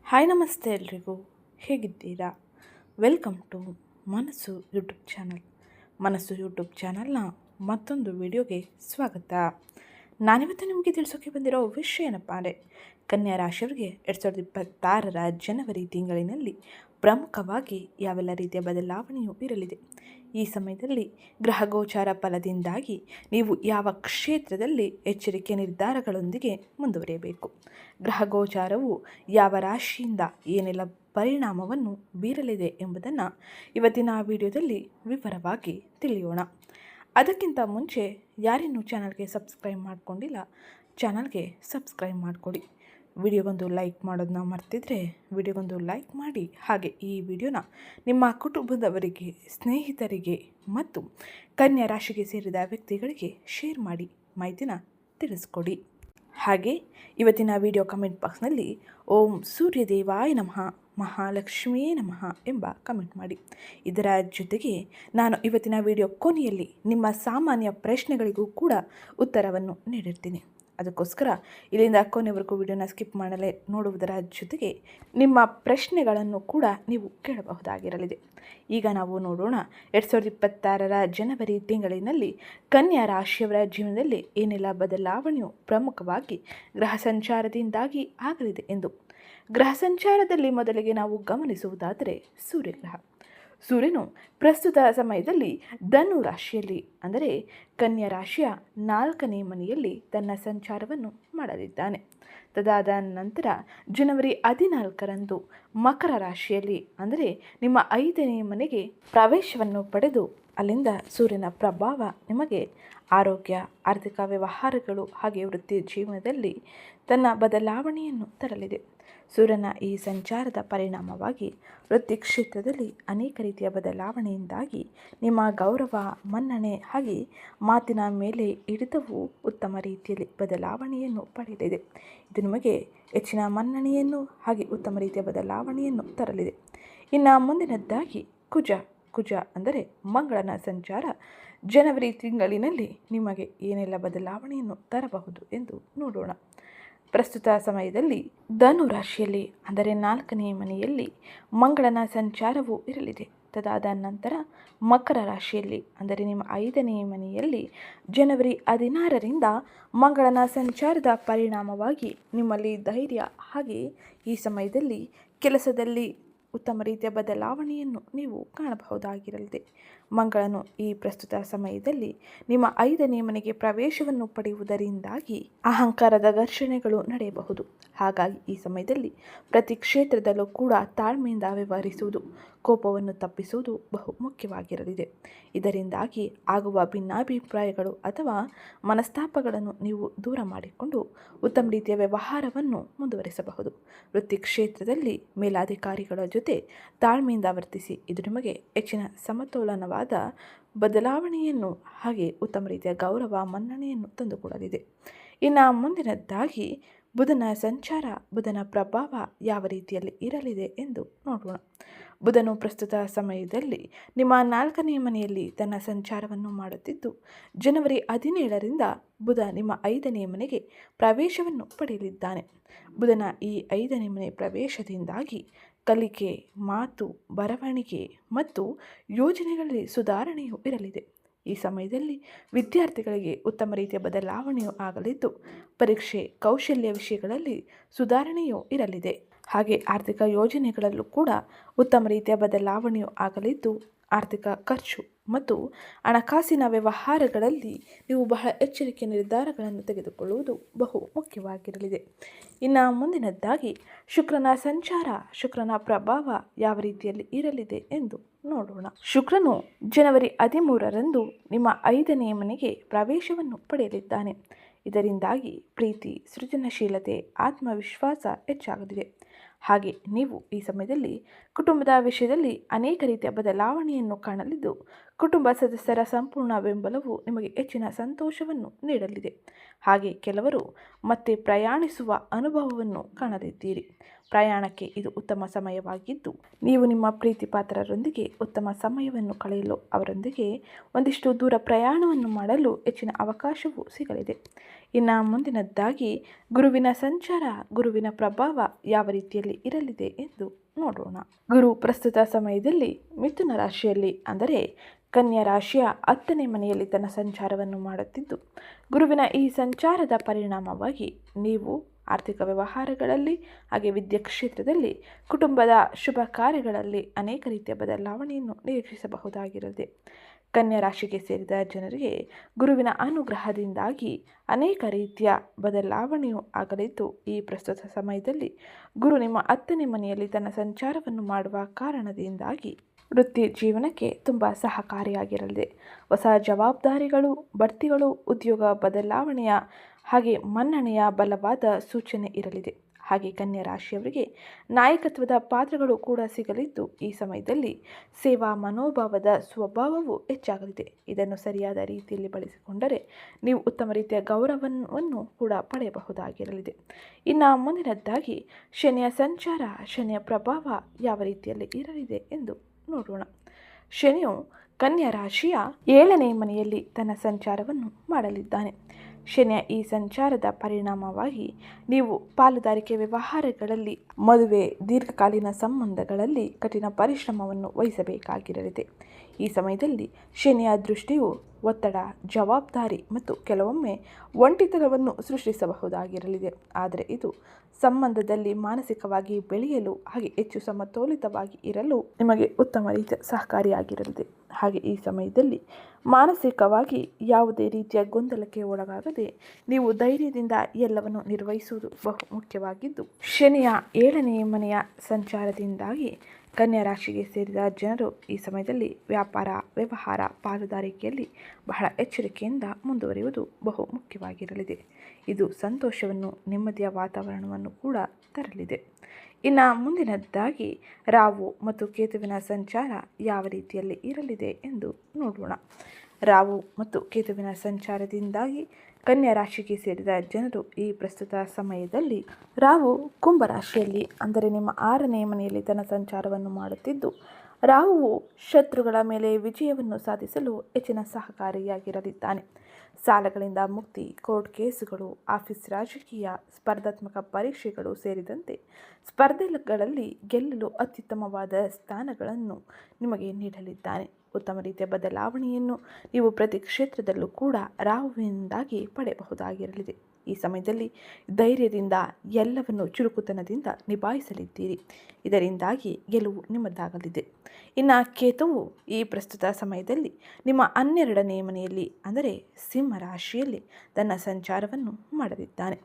Hi ನಮಸ್ತೆ ಎಲ್ರಿಗೂ, ಹೇಗಿದ್ದೀರಾ? ವೆಲ್ಕಮ್ ಟು ಮನಸ್ಸು ಯೂಟ್ಯೂಬ್ ಚಾನಲ್. ಮನಸ್ಸು ಯೂಟ್ಯೂಬ್ ಚಾನಲ್ನ ಮತ್ತೊಂದು ವಿಡಿಯೋಗೆ ಸ್ವಾಗತ. ನಾನಿವತ್ತು ನಿಮಗೆ ತಿಳಿಸೋಕೆ ಬಂದಿರೋ ವಿಷಯ ಏನಪ್ಪ ಅಂದರೆ, ಕನ್ಯಾ ರಾಶಿಯವರಿಗೆ 2026ರ ಜನವರಿ ತಿಂಗಳಿನಲ್ಲಿ ಪ್ರಮುಖವಾಗಿ ಯಾವೆಲ್ಲ ರೀತಿಯ ಬದಲಾವಣೆಯೂ ಇರಲಿದೆ. ಈ ಸಮಯದಲ್ಲಿ ಗ್ರಹ ಗೋಚಾರ ಫಲದಿಂದಾಗಿ ನೀವು ಯಾವ ಕ್ಷೇತ್ರದಲ್ಲಿ ಎಚ್ಚರಿಕೆ ನಿರ್ಧಾರಗಳೊಂದಿಗೆ ಮುಂದುವರಿಯಬೇಕು, ಗ್ರಹ ಗೋಚಾರವು ಯಾವ ರಾಶಿಯಿಂದ ಏನೆಲ್ಲ ಪರಿಣಾಮವನ್ನು ಬೀರಲಿದೆ ಎಂಬುದನ್ನು ಇವತ್ತಿನ ವಿಡಿಯೋದಲ್ಲಿ ವಿವರವಾಗಿ ತಿಳಿಯೋಣ. ಅದಕ್ಕಿಂತ ಮುಂಚೆ ಯಾರಿನ್ನೂ ಚಾನಲ್ಗೆ ಸಬ್ಸ್ಕ್ರೈಬ್ ಮಾಡಿಕೊಂಡಿಲ್ಲ, ಚಾನಲ್ಗೆ ಸಬ್ಸ್ಕ್ರೈಬ್ ಮಾಡಿಕೊಡಿ. ವಿಡಿಯೋಗೊಂದು ಲೈಕ್ ಮಾಡೋದನ್ನ ಮರ್ತಿದ್ರೆ ವಿಡಿಯೋಗೊಂದು ಲೈಕ್ ಮಾಡಿ, ಹಾಗೆ ಈ ವಿಡಿಯೋನ ನಿಮ್ಮ ಕುಟುಂಬದವರಿಗೆ, ಸ್ನೇಹಿತರಿಗೆ ಮತ್ತು ಕನ್ಯಾ ರಾಶಿಗೆ ಸೇರಿದ ವ್ಯಕ್ತಿಗಳಿಗೆ ಶೇರ್ ಮಾಡಿ ಮಾಹಿತಿನ ತಿಳಿಸ್ಕೊಡಿ. ಹಾಗೆ ಇವತ್ತಿನ ವಿಡಿಯೋ ಕಮೆಂಟ್ ಬಾಕ್ಸ್ನಲ್ಲಿ ಓಂ ಸೂರ್ಯದೇವಾಯ ನಮಃ, ಮಹಾಲಕ್ಷ್ಮಿಯೇ ನಮಃ ಎಂಬ ಕಮೆಂಟ್ ಮಾಡಿ. ಇದರ ಜೊತೆಗೆ ನಾನು ಇವತ್ತಿನ ವಿಡಿಯೋ ಕೊನೆಯಲ್ಲಿ ನಿಮ್ಮ ಸಾಮಾನ್ಯ ಪ್ರಶ್ನೆಗಳಿಗೂ ಕೂಡ ಉತ್ತರವನ್ನು ನೀಡಿರ್ತೀನಿ. ಅದಕ್ಕೋಸ್ಕರ ಇಲ್ಲಿಂದ ಕೊನೆವರೆಗೂ ವಿಡಿಯೋನ ಸ್ಕಿಪ್ ಮಾಡಲೇ ನೋಡುವುದರ ಜೊತೆಗೆ ನಿಮ್ಮ ಪ್ರಶ್ನೆಗಳನ್ನು ಕೂಡ ನೀವು ಕೇಳಬಹುದಾಗಿರಲಿದೆ. ಈಗ ನಾವು ನೋಡೋಣ, 2026ರ ಜನವರಿ ತಿಂಗಳಿನಲ್ಲಿ ಕನ್ಯಾ ರಾಶಿಯವರ ಜೀವನದಲ್ಲಿ ಏನೆಲ್ಲ ಬದಲಾವಣೆಯು ಪ್ರಮುಖವಾಗಿ ಗ್ರಹ ಸಂಚಾರದಿಂದಾಗಿ ಆಗಲಿದೆ ಎಂದು. ಗ್ರಹ ಸಂಚಾರದಲ್ಲಿ ಮೊದಲಿಗೆ ನಾವು ಗಮನಿಸುವುದಾದರೆ ಸೂರ್ಯಗ್ರಹ. ಸೂರ್ಯನು ಪ್ರಸ್ತುತ ಸಮಯದಲ್ಲಿ ಧನು ರಾಶಿಯಲ್ಲಿ, ಅಂದರೆ ಕನ್ಯಾ ರಾಶಿಯ 4ನೇ ಮನೆಯಲ್ಲಿ ತನ್ನ ಸಂಚಾರವನ್ನು ಮಾಡಲಿದ್ದಾನೆ. ತದಾದ ನಂತರ ಜನವರಿ 14ರಂದು ಮಕರ ರಾಶಿಯಲ್ಲಿ, ಅಂದರೆ ನಿಮ್ಮ 5ನೇ ಮನೆಗೆ ಪ್ರವೇಶವನ್ನು ಪಡೆದು ಅಲ್ಲಿಂದ ಸೂರ್ಯನ ಪ್ರಭಾವ ನಿಮಗೆ ಆರೋಗ್ಯ, ಆರ್ಥಿಕ ವ್ಯವಹಾರಗಳು ಹಾಗೆ ವೃತ್ತಿ ಜೀವನದಲ್ಲಿ ತನ್ನ ಬದಲಾವಣೆಯನ್ನು ತರಲಿದೆ. ಸೂರ್ಯನ ಈ ಸಂಚಾರದ ಪರಿಣಾಮವಾಗಿ ವೃತ್ತಿ ಕ್ಷೇತ್ರದಲ್ಲಿ ಅನೇಕ ರೀತಿಯ ಬದಲಾವಣೆಯಿಂದಾಗಿ ನಿಮ್ಮ ಗೌರವ, ಮನ್ನಣೆ ಹಾಗೆ ಮಾತಿನ ಮೇಲೆ ಹಿಡಿತವು ಉತ್ತಮ ರೀತಿಯಲ್ಲಿ ಬದಲಾವಣೆಯನ್ನು ಪಡೆಯಲಿದೆ. ಇದು ನಿಮಗೆ ಹೆಚ್ಚಿನ ಮನ್ನಣೆಯನ್ನು ಹಾಗೆ ಉತ್ತಮ ರೀತಿಯ ಬದಲಾವಣೆಯನ್ನು ತರಲಿದೆ. ಇನ್ನು ಮುಂದಿನದ್ದಾಗಿ ಕುಜ ಅಂದರೆ ಮಂಗಳನ ಸಂಚಾರ ಜನವರಿ ತಿಂಗಳಿನಲ್ಲಿ ನಿಮಗೆ ಏನೆಲ್ಲ ಬದಲಾವಣೆಯನ್ನು ತರಬಹುದು ಎಂದು ನೋಡೋಣ. ಪ್ರಸ್ತುತ ಸಮಯದಲ್ಲಿ ಧನು ರಾಶಿಯಲ್ಲಿ, ಅಂದರೆ 4ನೇ ಮನೆಯಲ್ಲಿ ಮಂಗಳನ ಸಂಚಾರವು ಇರಲಿದೆ. ತದಾದ ನಂತರ ಮಕರ ರಾಶಿಯಲ್ಲಿ, ಅಂದರೆ ನಿಮ್ಮ 5ನೇ ಮನೆಯಲ್ಲಿ ಜನವರಿ 16ರಿಂದ ಮಂಗಳನ ಸಂಚಾರದ ಪರಿಣಾಮವಾಗಿ ನಿಮ್ಮಲ್ಲಿ ಧೈರ್ಯ ಹಾಗೆ ಈ ಸಮಯದಲ್ಲಿ ಕೆಲಸದಲ್ಲಿ ಉತ್ತಮ ರೀತಿಯ ಬದಲಾವಣೆಯನ್ನು ನೀವು ಕಾಣಬಹುದಾಗಿರಲಿದೆ. ಮಂಗಳನು ಈ ಪ್ರಸ್ತುತ ಸಮಯದಲ್ಲಿ ನಿಮ್ಮ 5ನೇ ಮನೆಗೆ ಪ್ರವೇಶವನ್ನು ಪಡೆಯುವುದರಿಂದಾಗಿ ಅಹಂಕಾರದ ಘರ್ಷಣೆಗಳು ನಡೆಯಬಹುದು. ಹಾಗಾಗಿ ಈ ಸಮಯದಲ್ಲಿ ಪ್ರತಿ ಕ್ಷೇತ್ರದಲ್ಲೂ ಕೂಡ ತಾಳ್ಮೆಯಿಂದ ವ್ಯವಹರಿಸುವುದು, ಕೋಪವನ್ನು ತಪ್ಪಿಸುವುದು ಬಹು ಮುಖ್ಯವಾಗಿರಲಿದೆ. ಇದರಿಂದಾಗಿ ಆಗುವ ಭಿನ್ನಾಭಿಪ್ರಾಯಗಳು ಅಥವಾ ಮನಸ್ತಾಪಗಳನ್ನು ನೀವು ದೂರ ಮಾಡಿಕೊಂಡು ಉತ್ತಮ ರೀತಿಯ ವ್ಯವಹಾರವನ್ನು ಮುಂದುವರಿಸಬಹುದು. ವೃತ್ತಿ ಕ್ಷೇತ್ರದಲ್ಲಿ ಮೇಲಾಧಿಕಾರಿಗಳ ಜೊತೆ ತಾಳ್ಮೆಯಿಂದ ವರ್ತಿಸಿ, ಇದು ನಿಮಗೆ ಹೆಚ್ಚಿನ ಸಮತೋಲನವಾದ ಬದಲಾವಣೆಯನ್ನು ಹಾಗೆ ಉತ್ತಮ ರೀತಿಯ ಗೌರವ, ಮನ್ನಣೆಯನ್ನು ತಂದುಕೊಡಲಿದೆ. ಇನ್ನು ಮುಂದಿನದ್ದಾಗಿ ಬುಧನ ಸಂಚಾರ, ಬುಧನ ಪ್ರಭಾವ ಯಾವ ರೀತಿಯಲ್ಲಿ ಇರಲಿದೆ ಎಂದು ನೋಡೋಣ. ಬುಧನು ಪ್ರಸ್ತುತ ಸಮಯದಲ್ಲಿ ನಿಮ್ಮ 4ನೇ ಮನೆಯಲ್ಲಿ ತನ್ನ ಸಂಚಾರವನ್ನು ಮಾಡುತ್ತಿದ್ದು, ಜನವರಿ 17ರಿಂದ ಬುಧ ನಿಮ್ಮ 5ನೇ ಮನೆಗೆ ಪ್ರವೇಶವನ್ನು ಪಡೆಯಲಿದ್ದಾನೆ. ಬುಧನ ಈ 5ನೇ ಮನೆ ಪ್ರವೇಶದಿಂದಾಗಿ ಕಲಿಕೆ, ಮಾತು, ಬರವಣಿಗೆ ಮತ್ತು ಯೋಜನೆಗಳಲ್ಲಿ ಸುಧಾರಣೆಯೂ ಇರಲಿದೆ. ಈ ಸಮಯದಲ್ಲಿ ವಿದ್ಯಾರ್ಥಿಗಳಿಗೆ ಉತ್ತಮ ರೀತಿಯ ಬದಲಾವಣೆಯೂ ಆಗಲಿದ್ದು, ಪರೀಕ್ಷೆ, ಕೌಶಲ್ಯ ವಿಷಯಗಳಲ್ಲಿ ಸುಧಾರಣೆಯೂ ಇರಲಿದೆ. ಹಾಗೆ ಆರ್ಥಿಕ ಯೋಜನೆಗಳಲ್ಲೂ ಕೂಡ ಉತ್ತಮ ರೀತಿಯ ಬದಲಾವಣೆಯೂ ಆಗಲಿದ್ದು, ಆರ್ಥಿಕ ಖರ್ಚು ಮತ್ತು ಹಣಕಾಸಿನ ವ್ಯವಹಾರಗಳಲ್ಲಿ ನೀವು ಬಹಳ ಎಚ್ಚರಿಕೆಯ ನಿರ್ಧಾರಗಳನ್ನು ತೆಗೆದುಕೊಳ್ಳುವುದು ಬಹು ಮುಖ್ಯವಾಗಿರಲಿದೆ. ಇನ್ನು ಮುಂದಿನದ್ದಾಗಿ ಶುಕ್ರನ ಸಂಚಾರ, ಶುಕ್ರನ ಪ್ರಭಾವ ಯಾವ ರೀತಿಯಲ್ಲಿ ಇರಲಿದೆ ಎಂದು ನೋಡೋಣ. ಶುಕ್ರನು ಜನವರಿ 13ರಂದು ನಿಮ್ಮ 5ನೇ ಮನೆಗೆ ಪ್ರವೇಶವನ್ನು ಪಡೆಯಲಿದ್ದಾನೆ. ಇದರಿಂದಾಗಿ ಪ್ರೀತಿ, ಸೃಜನಶೀಲತೆ, ಆತ್ಮವಿಶ್ವಾಸ ಹೆಚ್ಚಾಗಲಿದೆ. ಹಾಗೆ ನೀವು ಈ ಸಮಯದಲ್ಲಿ ಕುಟುಂಬದ ವಿಷಯದಲ್ಲಿ ಅನೇಕ ರೀತಿಯ ಬದಲಾವಣೆಯನ್ನು ಕಾಣಲಿದ್ದು, ಕುಟುಂಬ ಸದಸ್ಯರ ಸಂಪೂರ್ಣ ಬೆಂಬಲವು ನಿಮಗೆ ಹೆಚ್ಚಿನ ಸಂತೋಷವನ್ನು ನೀಡಲಿದೆ. ಹಾಗೆ ಕೆಲವರು ಮತ್ತೆ ಪ್ರಯಾಣಿಸುವ ಅನುಭವವನ್ನು ಕಾಣಲಿದ್ದೀರಿ. ಪ್ರಯಾಣಕ್ಕೆ ಇದು ಉತ್ತಮ ಸಮಯವಾಗಿದ್ದು, ನೀವು ನಿಮ್ಮ ಪ್ರೀತಿ ಪಾತ್ರರೊಂದಿಗೆ ಉತ್ತಮ ಸಮಯವನ್ನು ಕಳೆಯಲು, ಅವರೊಂದಿಗೆ ಒಂದಿಷ್ಟು ದೂರ ಪ್ರಯಾಣವನ್ನು ಮಾಡಲು ಹೆಚ್ಚಿನ ಅವಕಾಶವೂ ಸಿಗಲಿದೆ. ಇನ್ನು ಮುಂದಿನದ್ದಾಗಿ ಗುರುವಿನ ಸಂಚಾರ, ಗುರುವಿನ ಪ್ರಭಾವ ಯಾವ ರೀತಿಯಲ್ಲಿ ಇರಲಿದೆ ಎಂದು ನೋಡೋಣ. ಗುರು ಪ್ರಸ್ತುತ ಸಮಯದಲ್ಲಿ ಮಿಥುನ ರಾಶಿಯಲ್ಲಿ ಅಂದರೆ ಕನ್ಯಾ ರಾಶಿಯ 10ನೇ ಮನೆಯಲ್ಲಿ ತನ್ನ ಸಂಚಾರವನ್ನು ಮಾಡುತ್ತಿದ್ದು, ಗುರುವಿನ ಈ ಸಂಚಾರದ ಪರಿಣಾಮವಾಗಿ ನೀವು ಆರ್ಥಿಕ ವ್ಯವಹಾರಗಳಲ್ಲಿ ಹಾಗೆ ವಿದ್ಯಾ ಕ್ಷೇತ್ರದಲ್ಲಿ, ಕುಟುಂಬದ ಶುಭ ಕಾರ್ಯಗಳಲ್ಲಿ ಅನೇಕ ರೀತಿಯ ಬದಲಾವಣೆಯನ್ನು ನಿರೀಕ್ಷಿಸಬಹುದಾಗಿರಲಿದೆ. ಕನ್ಯಾ ರಾಶಿಗೆ ಸೇರಿದ ಜನರಿಗೆ ಗುರುವಿನ ಅನುಗ್ರಹದಿಂದಾಗಿ ಅನೇಕ ರೀತಿಯ ಬದಲಾವಣೆಯೂ ಆಗಲಿದ್ದು, ಈ ಪ್ರಸ್ತುತ ಸಮಯದಲ್ಲಿ ಗುರು ನಿಮ್ಮ 10ನೇ ಮನೆಯಲ್ಲಿ ತನ್ನ ಸಂಚಾರವನ್ನು ಮಾಡುವ ಕಾರಣದಿಂದಾಗಿ ವೃತ್ತಿ ಜೀವನಕ್ಕೆ ತುಂಬ ಸಹಕಾರಿಯಾಗಿರಲಿದೆ. ಹೊಸ ಜವಾಬ್ದಾರಿಗಳು, ಬಡ್ತಿಗಳು, ಉದ್ಯೋಗ ಬದಲಾವಣೆಯ ಹಾಗೆ ಮನ್ನಣೆಯ ಬಲವಾದ ಸೂಚನೆ ಇರಲಿದೆ. ಹಾಗೆ ಕನ್ಯಾ ರಾಶಿಯವರಿಗೆ ನಾಯಕತ್ವದ ಪಾತ್ರಗಳು ಕೂಡ ಸಿಗಲಿದ್ದು, ಈ ಸಮಯದಲ್ಲಿ ಸೇವಾ ಮನೋಭಾವದ ಸ್ವಭಾವವು ಹೆಚ್ಚಾಗಲಿದೆ. ಇದನ್ನು ಸರಿಯಾದ ರೀತಿಯಲ್ಲಿ ಬಳಸಿಕೊಂಡರೆ ನೀವು ಉತ್ತಮ ರೀತಿಯ ಗೌರವವನ್ನು ಕೂಡ ಪಡೆಯಬಹುದಾಗಿರಲಿದೆ. ಇನ್ನು ಮುಂದಿನದ್ದಾಗಿ ಶನಿಯ ಸಂಚಾರ, ಶನಿಯ ಪ್ರಭಾವ ಯಾವ ರೀತಿಯಲ್ಲಿ ಇರಲಿದೆ ಎಂದು ನೋಡೋಣ. ಶನಿಯು ಕನ್ಯಾ ರಾಶಿಯ 7ನೇ ಮನೆಯಲ್ಲಿ ತನ್ನ ಸಂಚಾರವನ್ನು ಮಾಡಲಿದ್ದಾನೆ. ಶನಿಯ ಈ ಸಂಚಾರದ ಪರಿಣಾಮವಾಗಿ ನೀವು ಪಾಲುದಾರಿಕೆ ವ್ಯವಹಾರಗಳಲ್ಲಿ, ಮದುವೆ, ದೀರ್ಘಕಾಲೀನ ಸಂಬಂಧಗಳಲ್ಲಿ ಕಠಿಣ ಪರಿಶ್ರಮವನ್ನು ವಹಿಸಬೇಕಾಗಿರಲಿದೆ. ಈ ಸಮಯದಲ್ಲಿ ಶನಿಯ ದೃಷ್ಟಿಯು ಒತ್ತಡ, ಜವಾಬ್ದಾರಿ ಮತ್ತು ಕೆಲವೊಮ್ಮೆ ಒಂಟಿತನವನ್ನು ಸೃಷ್ಟಿಸಬಹುದಾಗಿರಲಿದೆ. ಆದರೆ ಇದು ಸಂಬಂಧದಲ್ಲಿ ಮಾನಸಿಕವಾಗಿ ಬೆಳೆಯಲು ಹಾಗೆ ಹೆಚ್ಚು ಸಮತೋಲಿತವಾಗಿ ಇರಲು ನಿಮಗೆ ಉತ್ತಮ ರೀತಿಯ ಸಹಕಾರಿಯಾಗಿರಲಿದೆ. ಹಾಗೆ ಈ ಸಮಯದಲ್ಲಿ ಮಾನಸಿಕವಾಗಿ ಯಾವುದೇ ರೀತಿಯ ಗೊಂದಲಕ್ಕೆ ಒಳಗಾಗದೆ ನೀವು ಧೈರ್ಯದಿಂದ ಎಲ್ಲವನ್ನು ನಿರ್ವಹಿಸುವುದು ಬಹು ಮುಖ್ಯವಾಗಿದ್ದು, ಶನಿಯ 7ನೇ ಮನೆಯ ಸಂಚಾರದಿಂದಾಗಿ ಕನ್ಯಾ ರಾಶಿಗೆ ಸೇರಿದ ಜನರು ಈ ಸಮಯದಲ್ಲಿ ವ್ಯಾಪಾರ, ವ್ಯವಹಾರ, ಪಾಲುದಾರಿಕೆಯಲ್ಲಿ ಬಹಳ ಎಚ್ಚರಿಕೆಯಿಂದ ಮುಂದುವರಿಯುವುದು ಬಹು ಮುಖ್ಯವಾಗಿರಲಿದೆ. ಇದು ಸಂತೋಷವನ್ನು, ನೆಮ್ಮದಿಯ ವಾತಾವರಣವನ್ನು ಕೂಡ ತರಲಿದೆ. ಇನ್ನು ಮುಂದಿನದ್ದಾಗಿ ರಾಹು ಮತ್ತು ಕೇತುವಿನ ಸಂಚಾರ ಯಾವ ರೀತಿಯಲ್ಲಿ ಇರಲಿದೆ ಎಂದು ನೋಡೋಣ. ರಾಹು ಮತ್ತು ಕೇತುವಿನ ಸಂಚಾರದಿಂದಾಗಿ ಕನ್ಯಾ ರಾಶಿಗೆ ಸೇರಿದ ಜನರು ಈ ಪ್ರಸ್ತುತ ಸಮಯದಲ್ಲಿ, ರಾಹು ಕುಂಭರಾಶಿಯಲ್ಲಿ ಅಂದರೆ ನಿಮ್ಮ 6ನೇ ಮನೆಯಲ್ಲಿ ತನ್ನ ಸಂಚಾರವನ್ನು ಮಾಡುತ್ತಿದ್ದು, ರಾಹುವು ಶತ್ರುಗಳ ಮೇಲೆ ವಿಜಯವನ್ನು ಸಾಧಿಸಲು ಹೆಚ್ಚಿನ ಸಹಕಾರಿಯಾಗಿರಲಿದ್ದಾನೆ. ಸಾಲಗಳಿಂದ ಮುಕ್ತಿ, ಕೋರ್ಟ್ ಕೇಸುಗಳು, ಆಫೀಸ್ ರಾಜಕೀಯ, ಸ್ಪರ್ಧಾತ್ಮಕ ಪರೀಕ್ಷೆಗಳು ಸೇರಿದಂತೆ ಸ್ಪರ್ಧೆಗಳಲ್ಲಿ ಗೆಲ್ಲಲು ಅತ್ಯುತ್ತಮವಾದ ಸ್ಥಾನಗಳನ್ನು ನಿಮಗೆ ನೀಡಲಿದ್ದಾನೆ. ಉತ್ತಮ ರೀತಿಯ ಬದಲಾವಣೆಯನ್ನು ನೀವು ಪ್ರತಿ ಕ್ಷೇತ್ರದಲ್ಲೂ ಕೂಡ ರಾಹುವಿನಿಂದಾಗಿ ಪಡೆಯಬಹುದಾಗಿರಲಿದೆ. ಈ ಸಮಯದಲ್ಲಿ ಧೈರ್ಯದಿಂದ ಎಲ್ಲವನ್ನು ಚುರುಕುತನದಿಂದ ನಿಭಾಯಿಸಲಿದ್ದೀರಿ. ಇದರಿಂದಾಗಿ ಗೆಲುವು ನಿಮ್ಮದಾಗಲಿದೆ. ಇನ್ನು ಕೇತುವು ಈ ಪ್ರಸ್ತುತ ಸಮಯದಲ್ಲಿ ನಿಮ್ಮ 12ನೇ ಮನೆಯಲ್ಲಿ ಅಂದರೆ ಸಿಂಹ ರಾಶಿಯಲ್ಲಿ ತನ್ನ ಸಂಚಾರವನ್ನು ಮಾಡಲಿದ್ದಾನೆ.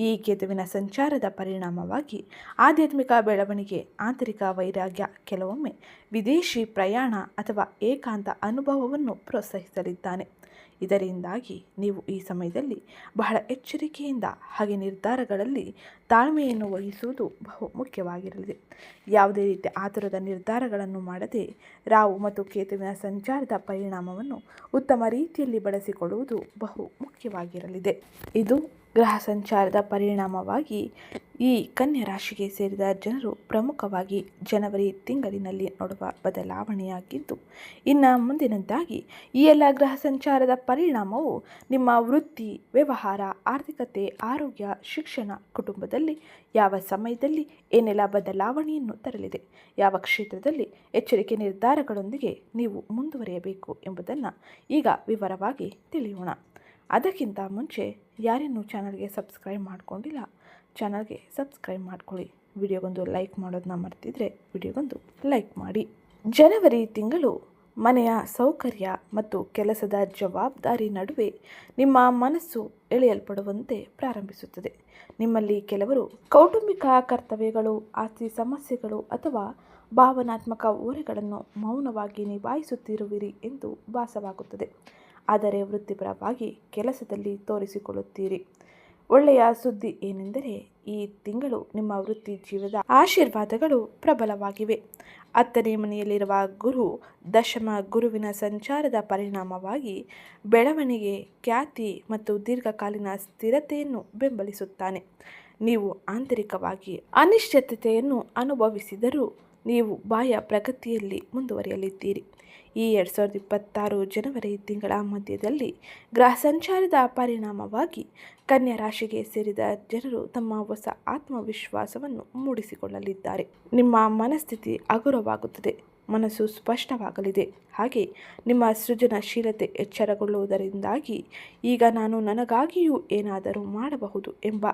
ಈ ಕೇತುವಿನ ಸಂಚಾರದ ಪರಿಣಾಮವಾಗಿ ಆಧ್ಯಾತ್ಮಿಕ ಬೆಳವಣಿಗೆ, ಆಂತರಿಕ ವೈರಾಗ್ಯ, ಕೆಲವೊಮ್ಮೆ ವಿದೇಶಿ ಪ್ರಯಾಣ ಅಥವಾ ಏಕಾಂತ ಅನುಭವವನ್ನು ಪ್ರೋತ್ಸಾಹಿಸಲಿದ್ದಾನೆ. ಇದರಿಂದಾಗಿ ನೀವು ಈ ಸಮಯದಲ್ಲಿ ಬಹಳ ಎಚ್ಚರಿಕೆಯಿಂದ ಹಾಗೆ ನಿರ್ಧಾರಗಳಲ್ಲಿ ತಾಳ್ಮೆಯನ್ನು ವಹಿಸುವುದು ಬಹು ಮುಖ್ಯವಾಗಿರಲಿದೆ. ಯಾವುದೇ ರೀತಿಯ ಆತುರದ ನಿರ್ಧಾರಗಳನ್ನು ಮಾಡದೆ ರಾಹು ಮತ್ತು ಕೇತುವಿನ ಸಂಚಾರದ ಪರಿಣಾಮವನ್ನು ಉತ್ತಮ ರೀತಿಯಲ್ಲಿ ಬಳಸಿಕೊಳ್ಳುವುದು ಬಹು ಮುಖ್ಯವಾಗಿರಲಿದೆ. ಇದು ಗ್ರಹ ಸಂಚಾರದ ಪರಿಣಾಮವಾಗಿ ಈ ಕನ್ಯಾ ರಾಶಿಗೆ ಸೇರಿದ ಜನರು ಪ್ರಮುಖವಾಗಿ ಜನವರಿ ತಿಂಗಳಿನಲ್ಲಿ ನೋಡುವ ಬದಲಾವಣೆಯಾಗಿದ್ದು, ಇನ್ನು ಮುಂದಿನದ್ದಾಗಿ ಈ ಎಲ್ಲ ಗ್ರಹ ಸಂಚಾರದ ಪರಿಣಾಮವು ನಿಮ್ಮ ವೃತ್ತಿ, ವ್ಯವಹಾರ, ಆರ್ಥಿಕತೆ, ಆರೋಗ್ಯ, ಶಿಕ್ಷಣ, ಕುಟುಂಬದಲ್ಲಿ ಯಾವ ಸಮಯದಲ್ಲಿ ಏನೆಲ್ಲ ಬದಲಾವಣೆಯನ್ನು ತರಲಿದೆ, ಯಾವ ಕ್ಷೇತ್ರದಲ್ಲಿ ಎಚ್ಚರಿಕೆ ನಿರ್ಧಾರಗಳೊಂದಿಗೆ ನೀವು ಮುಂದುವರಿಯಬೇಕು ಎಂಬುದನ್ನು ಈಗ ವಿವರವಾಗಿ ತಿಳಿಯೋಣ. ಅದಕ್ಕಿಂತ ಮುಂಚೆ ಯಾರಿನ್ನೂ ಚಾನಲ್ಗೆ ಸಬ್ಸ್ಕ್ರೈಬ್ ಮಾಡಿಕೊಂಡಿಲ್ಲ, ಚಾನಲ್ಗೆ ಸಬ್ಸ್ಕ್ರೈಬ್ ಮಾಡ್ಕೊಳ್ಳಿ. ವಿಡಿಯೋಗೊಂದು ಲೈಕ್ ಮಾಡೋದನ್ನ ಮರ್ತಿದ್ರೆ ವಿಡಿಯೋಗೊಂದು ಲೈಕ್ ಮಾಡಿ. ಜನವರಿ ತಿಂಗಳು ಮನೆಯ ಸೌಕರ್ಯ ಮತ್ತು ಕೆಲಸದ ಜವಾಬ್ದಾರಿ ನಡುವೆ ನಿಮ್ಮ ಮನಸ್ಸು ಎಳೆಯಲ್ಪಡುವಂತೆ ಪ್ರಾರಂಭಿಸುತ್ತದೆ. ನಿಮ್ಮಲ್ಲಿ ಕೆಲವರು ಕೌಟುಂಬಿಕ ಕರ್ತವ್ಯಗಳು, ಆಸ್ತಿ ಸಮಸ್ಯೆಗಳು ಅಥವಾ ಭಾವನಾತ್ಮಕ ಹೊರೆಗಳನ್ನು ಮೌನವಾಗಿ ನಿಭಾಯಿಸುತ್ತಿರುವಿರಿ ಎಂದು ಭಾಸವಾಗುತ್ತದೆ. ಆದರೆ ವೃತ್ತಿಪರವಾಗಿ ಕೆಲಸದಲ್ಲಿ ತೋರಿಸಿಕೊಳ್ಳುತ್ತೀರಿ. ಒಳ್ಳೆಯ ಸುದ್ದಿ ಏನೆಂದರೆ ಈ ತಿಂಗಳು ನಿಮ್ಮ ವೃತ್ತಿ ಜೀವನದ ಆಶೀರ್ವಾದಗಳು ಪ್ರಬಲವಾಗಿವೆ. 10ನೇ ಮನೆಯಲ್ಲಿರುವ ಗುರು ದಶಮ ಗುರುವಿನ ಸಂಚಾರದ ಪರಿಣಾಮವಾಗಿ ಬೆಳವಣಿಗೆ, ಖ್ಯಾತಿ ಮತ್ತು ದೀರ್ಘಕಾಲೀನ ಸ್ಥಿರತೆಯನ್ನು ಬೆಂಬಲಿಸುತ್ತಾನೆ. ನೀವು ಆಂತರಿಕವಾಗಿ ಅನಿಶ್ಚಿತತೆಯನ್ನು ಅನುಭವಿಸಿದರೂ ನೀವು ಬಾಹ್ಯ ಪ್ರಗತಿಯಲ್ಲಿ ಮುಂದುವರಿಯಲಿದ್ದೀರಿ. ಈ 2026 ಜನವರಿ ತಿಂಗಳ ಮಧ್ಯದಲ್ಲಿ ಗ್ರಹ ಸಂಚಾರದ ಪರಿಣಾಮವಾಗಿ ಕನ್ಯಾ ರಾಶಿಗೆ ಸೇರಿದ ಜನರು ತಮ್ಮ ಹೊಸ ಆತ್ಮವಿಶ್ವಾಸವನ್ನು ಮೂಡಿಸಿಕೊಳ್ಳಲಿದ್ದಾರೆ. ನಿಮ್ಮ ಮನಸ್ಥಿತಿ ಹಗುರವಾಗುತ್ತದೆ, ಮನಸ್ಸು ಸ್ಪಷ್ಟವಾಗಲಿದೆ. ಹಾಗೆ ನಿಮ್ಮ ಸೃಜನಶೀಲತೆ ಎಚ್ಚರಗೊಳ್ಳುವುದರಿಂದಾಗಿ ಈಗ ನಾನು ನನಗಾಗಿಯೂ ಏನಾದರೂ ಮಾಡಬಹುದು ಎಂಬ